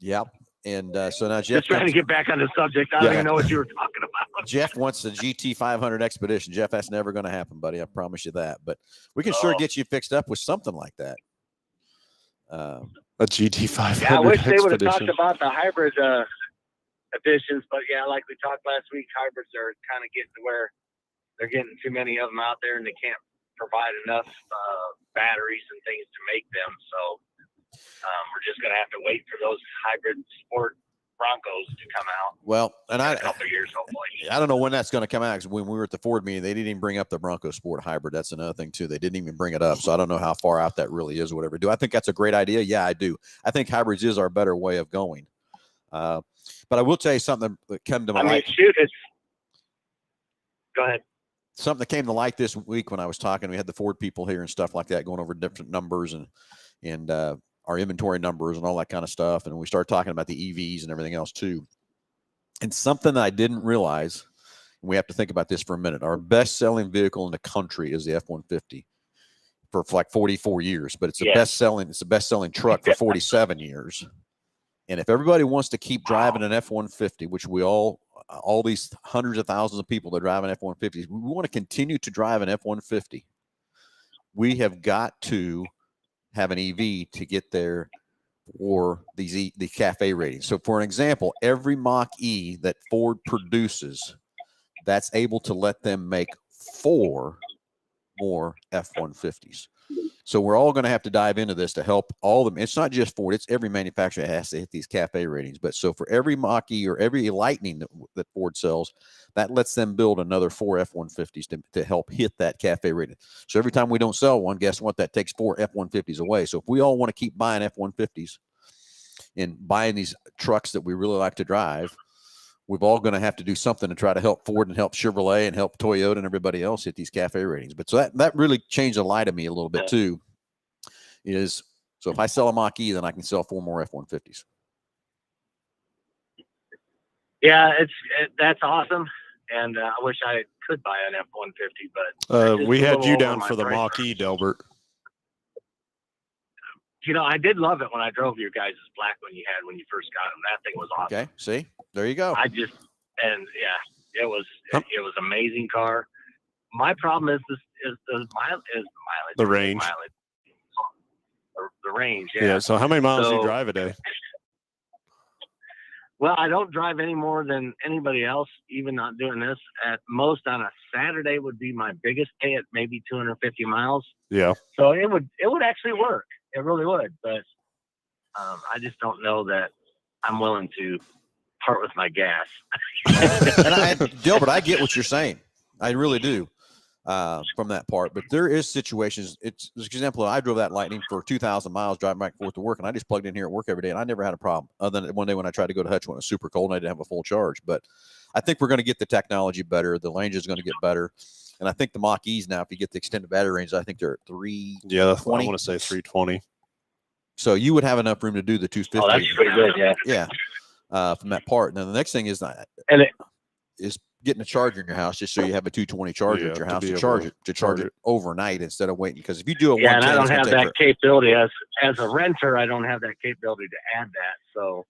Yep. And so now Jeff, just trying to get back on the subject. I don't even know what you were talking about. Jeff wants the GT 500 Expedition. Jeff, that's never going to happen, buddy. I promise you that. But we can sure get you fixed up with something like that. A GT 500. Yeah, I wish they would have Expedition. talked about the hybrid editions, but like we talked last week, hybrids are kind of getting to where they're getting too many of them out there, and they can't provide enough batteries and things to make them. So we're just going to have to wait for those hybrid sport Broncos to come out. Well, and in a couple of years, hopefully. I don't know when that's going to come out, because when we were at the Ford meeting, they didn't even bring up the Bronco Sport Hybrid. That's another thing too. They didn't even bring it up. So I don't know how far out that really is or whatever. Do I think that's a great idea? Yeah, I do. I think hybrids is our better way of going. But I will tell you something that came to my light. Go ahead. Something that came to light this week when I was talking. We had the Ford people here and stuff like that, going over different numbers and our inventory numbers and all that kind of stuff. And we started talking about the EVs and everything else too. And something that I didn't realize, and we have to think about this for a minute. Our best-selling vehicle in the country is the F-150 for like 44 years, but it's the best-selling truck for 47 years. And if everybody wants to keep driving an F-150, which we all these hundreds of thousands of people that drive an F-150s, we want to continue to drive an F-150. We have got to have an EV to get there for the cafe ratings. So for an example, every Mach-E that Ford produces, that's able to let them make 4 more F-150s. So we're all going to have to dive into this to help all of them. It's not just Ford. It's every manufacturer that has to hit these cafe ratings. But so for every Mach-E or every Lightning that Ford sells, that lets them build another 4 F-150s to help hit that cafe rating. So every time we don't sell one, guess what? That takes 4 F-150s away. So if we all want to keep buying F-150s and buying these trucks that we really like to drive, we're all going to have to do something to try to help Ford and help Chevrolet and help Toyota and everybody else hit these cafe ratings. But so that really changed the light of me a little bit too. So if I sell a Mach-E, then I can sell 4 more F-150s. Yeah, that's awesome. And I wish I could buy an F-150, but we had you down for the Mach-E, Delbert. I did love it when I drove your guys' black one you had when you first got them. That thing was awesome. Okay, see, there you go. It was amazing car. My problem is the mileage. The range. The range. Yeah. So how many miles do you drive a day? Well, I don't drive any more than anybody else, even not doing this. At most on a Saturday would be my biggest day at maybe 250 miles. Yeah. So it would actually work. It really would. But I just don't know that I'm willing to part with my gas. Dilbert, I get what you're saying. I really do from that part. But there is situations. It's for example, I drove that Lightning for 2,000 miles driving back and forth to work, and I just plugged in here at work every day, and I never had a problem. Other than one day when I tried to go to Hutch when it was super cold and I didn't have a full charge. But I think we're going to get the technology better. The range is going to get better. And I think the Mach-E's now, if you get the extended battery range, I think they're at 320. Yeah, I want to say 320. So you would have enough room to do the 250. Oh, that's pretty good, yeah. Yeah, from that part. Now the next thing is getting a charger in your house, just so you have a 220 charger at your house to charge it overnight instead of waiting. Because if you do a 110, and I don't have that capability as a renter. I don't have that capability to add that. So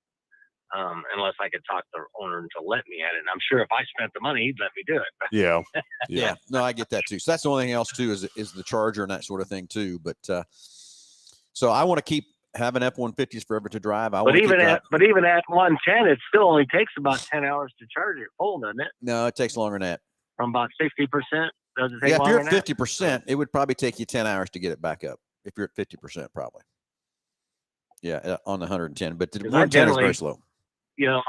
unless I could talk the owner into let me add it, and I'm sure if I spent the money, he'd let me do it. Yeah. Yeah. No, I get that too. So that's the only thing else too is the charger and that sort of thing too. But so I want to keep having F-150s forever to drive. But even at 110, it still only takes about 10 hours to charge it full, doesn't it? No, it takes longer than that. From about 60%, does it take if longer you're at than 50%, it would probably take you 10 hours to get it back up. If you're at 50%, probably. Yeah, on the 110, but the 110 is very slow. you know,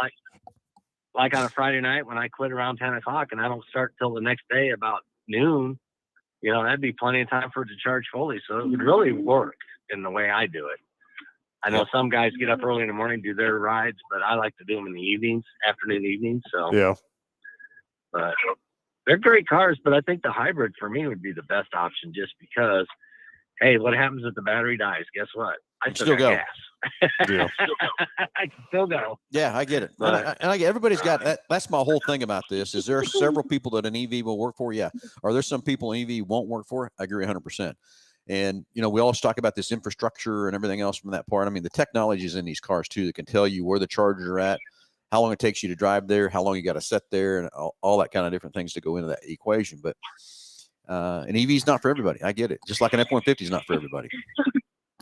like on a Friday night when I quit around 10 o'clock and I don't start till the next day about noon, you know, that'd be plenty of time for it to charge fully. So it would really work in the way I do it. I know some guys get up early in the morning, do their rides, but I like to do them in the evenings, afternoon, evenings. So, Yeah. But they're great cars, but I think the hybrid for me would be the best option just because, hey, what happens if the battery dies? Guess what? I still got go. gas. Yeah. I can still go. Yeah, I get it. But- And I get everybody's got that. That's my whole thing about this. Is there several people that an EV will work for? Yeah. Are there some people an EV won't work for? I agree 100%. And, you know, we always talk about this infrastructure and everything else from that part. I mean, the technology is in these cars too that can tell you where the chargers are at, how long it takes you to drive there, how long you got to sit there, and all that kind of different things to go into that equation. But an EV is not for everybody. I get it. Just like an F-150 is not for everybody,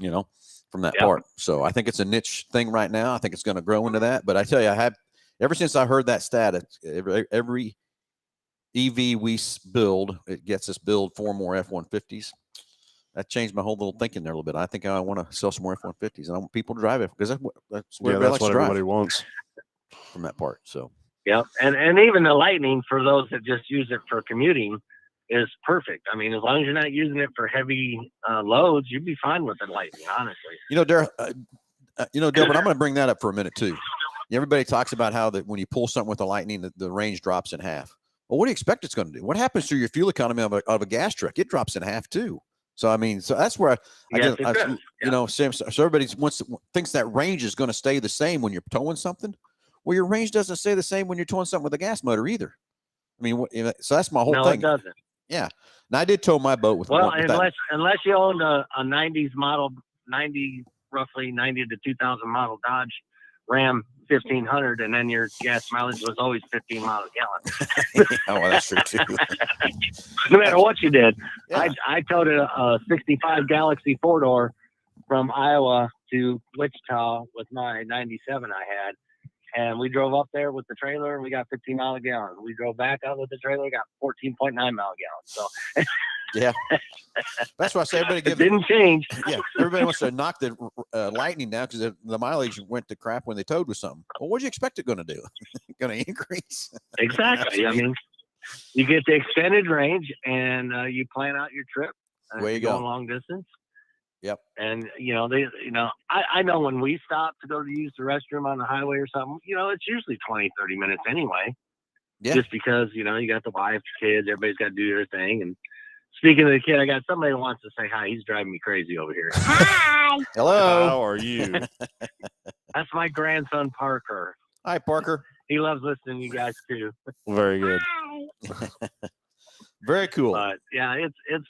you know, from that part. So I think it's a niche thing right now. I think it's going to grow into that. But I tell you, I have, ever since I heard that stat, every EV we build, it gets us build 4 more F-150s. That changed my whole little thinking there a little bit. I think I want to sell some more F-150s, and I want people to drive it because that's what everybody likes to drive everybody wants from that part. So, yeah, and even the Lightning for those that just use it for commuting is perfect. I mean, as long as you're not using it for heavy loads, you'd be fine with the Lightning, honestly. you know, Darryl, Delbert, I'm going to bring that up for a minute too. Everybody talks about how that when you pull something with the Lightning, the range drops in half. Well, what do you expect it's going to do? What happens to your fuel economy of a gas truck? It drops in half too. So I mean, so that's where Yes, you know, so everybody thinks that range is going to stay the same when you're towing something. Well, your range doesn't stay the same when you're towing something with a gas motor either. I mean, so that's my whole No, thing. it doesn't. Yeah, and I did tow my boat with unless you owned a 90s model, roughly 90 to 2000 model Dodge Ram 1500, and then your gas mileage was always 15 miles a gallon. Oh, well, that's true too. No matter what you did. Yeah. I towed a 65 Galaxy 4-door from Iowa to Wichita with my 97 I had. And we drove up there with the trailer and we got 15 miles a gallon. We drove back out with the trailer, got 14.9 miles a gallon. So yeah, that's why I say everybody it gives didn't change. Yeah, everybody wants to knock the Lightning down because the mileage went to crap when they towed with something. Well, what do you expect it going to do? Going to increase? Exactly. I mean, you get the extended range and you plan out your trip. Way you go. Going long distance. Yep. And I know when we stop to go to use the restroom on the highway or something, it's usually 20, 30 minutes anyway. Yeah. Just because, you got the wife, kids, everybody's got to do their thing. And speaking of the kid, I got somebody who wants to say hi. He's driving me crazy over here. Hi. Hello. How are you? That's my grandson, Parker. Hi, Parker. He loves listening to you guys too. Very good. Hi. Very cool. But yeah, it's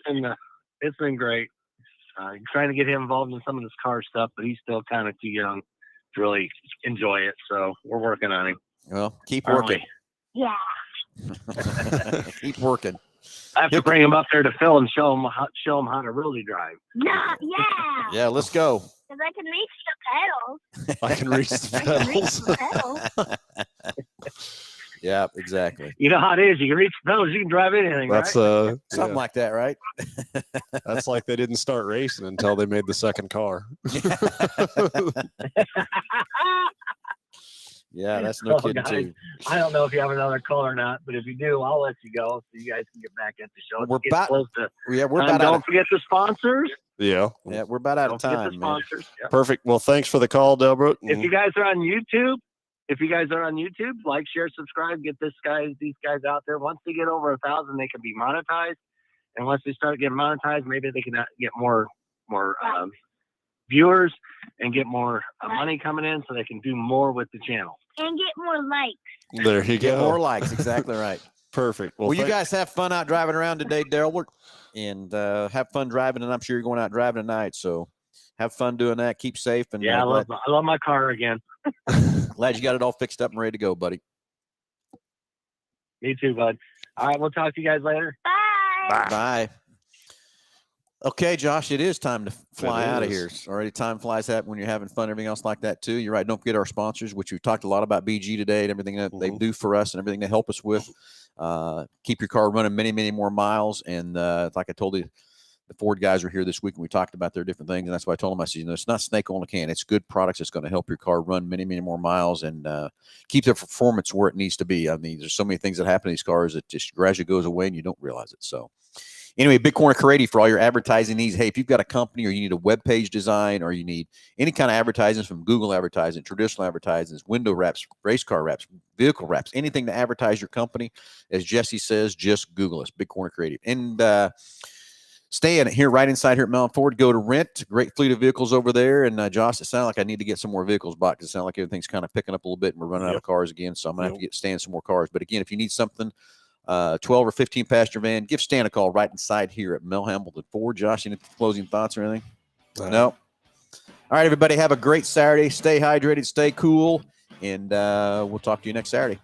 been great. Trying to get him involved in some of this car stuff, but he's still kind of too young to really enjoy it. So we're working on him. Well, keep Aren't working. Yeah. Keep working. I have to bring him up there to Phil and show him how to really drive. No, yeah. Yeah, let's go. Because I can reach the pedals. I can reach the I can reach pedals. the pedals. Yeah, exactly. You know how it is. You can reach the pedals. You can drive anything. That's right? Something like that, right? That's like they didn't start racing until they made the second car. Yeah, that's no Oh, kidding guys. too. I don't know if you have another call or not, but if you do, I'll let you go so you guys can get back at the show. We're It's getting about- close to Yeah, we're time. about out Don't of, forget the sponsors. Yeah. yeah, we're about out Don't of forget the time, man. sponsors. Yeah. Perfect. Well, thanks for the call, Delbert. If you guys are on YouTube, like, share, subscribe, get these guys out there. Once they get over 1,000, they can be monetized. And once they start getting monetized, maybe they can get more viewers and get more money coming in, so they can do more with the channel. And get more likes. There you Get go. more likes. Exactly right. Perfect. Well, you guys have fun out driving around today, Daryl, and have fun driving. And I'm sure you're going out driving tonight. So have fun doing that. Keep safe. And Yeah, I love my car again. glad you got it all fixed up and ready to go, buddy. Me too, bud. All right, we'll talk to you guys later. Bye. Bye. Okay, Josh, it is time to fly out of is. here. It's already time flies out when you're having fun, everything else like that too. You're right. Don't forget our sponsors, which we've talked a lot about BG today and everything that they do for us and everything they help us with. Keep your car running many, many more miles. And like I told you, the Ford guys were here this week and we talked about their different things. And that's why I told them, I said, it's not snake oil in a can. It's good products. It's going to help your car run many, many more miles and keep the performance where it needs to be. I mean, there's so many things that happen in these cars that just gradually goes away and you don't realize it. So anyway, Big Corner Creative for all your advertising needs. Hey, if you've got a company or you need a web page design or you need any kind of advertising from Google advertising, traditional advertising, window wraps, race car wraps, vehicle wraps, anything to advertise your company, as Jesse says, just Google us, Big Corner Creative. And stay in it here, right inside here at Mountain Ford. Go to rent. Great fleet of vehicles over there. And Josh, it sounds like I need to get some more vehicles bought because it sounds like everything's kind of picking up a little bit and we're running out of cars again. So I'm going to have to stay in some more cars. But again, if you need something, 12 or 15 passenger van, give Stan a call right inside here at Hambelton Ford. Josh, any closing thoughts or anything? No. All right, everybody, have a great Saturday. Stay hydrated, stay cool, and we'll talk to you next Saturday.